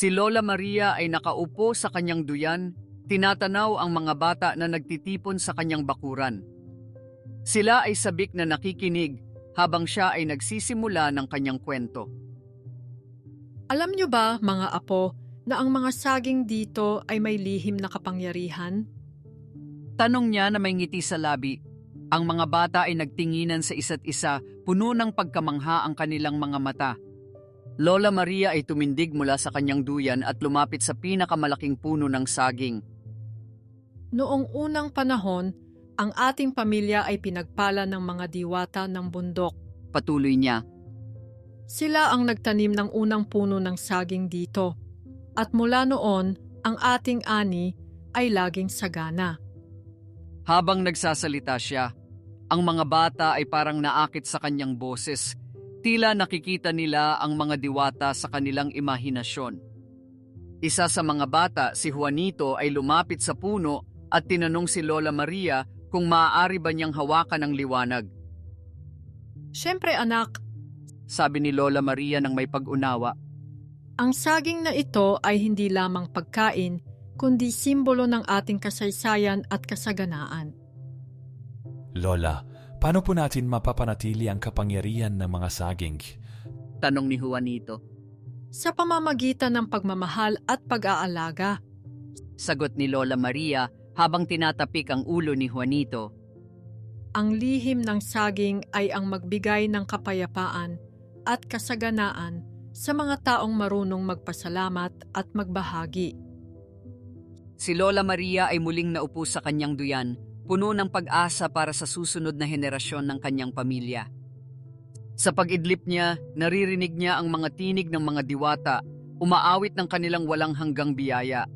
Si Lola Maria ay nakaupo sa kanyang duyan, tinatanaw ang mga bata na nagtitipon sa kanyang bakuran. Sila ay sabik na nakikinig habang siya ay nagsisimula ng kanyang kwento. Alam niyo ba, mga apo, na ang mga saging dito ay may lihim na kapangyarihan? Tanong niya na may ngiti sa labi. Ang mga bata ay nagtinginan sa isa't isa, puno ng pagkamangha ang kanilang mga mata. Lola Maria ay tumindig mula sa kanyang duyan at lumapit sa pinakamalaking puno ng saging. Noong unang panahon, ang ating pamilya ay pinagpala ng mga diwata ng bundok. Patuloy niya. Sila ang nagtanim ng unang puno ng saging dito. At mula noon, ang ating ani ay laging sagana. Habang nagsasalita siya, ang mga bata ay parang naakit sa kanyang boses. Tila nakikita nila ang mga diwata sa kanilang imahinasyon. Isa sa mga bata, si Juanito, ay lumapit sa puno at tinanong si Lola Maria kung maaari ba niyang hawakan ang liwanag. Siyempre anak, Sabi ni Lola Maria ng may pag-unawa. ang saging na ito ay hindi lamang pagkain, kundi simbolo ng ating kasaysayan at kasaganaan. Lola, paano po natin mapapanatili ang kapangyarihan ng mga saging? Tanong ni Juanito. Sa pamamagitan ng pagmamahal at pag-aalaga. Sagot ni Lola Maria habang tinatapik ang ulo ni Juanito. Ang lihim ng saging ay ang magbigay ng kapayapaan at kasaganaan sa mga taong marunong magpasalamat at magbahagi. Si Lola Maria ay muling naupo sa kanyang duyan, puno ng pag-asa para sa susunod na henerasyon ng kanyang pamilya. Sa pag-idlip niya, naririnig niya ang mga tinig ng mga diwata, umaawit ng kanilang walang hanggang biyaya.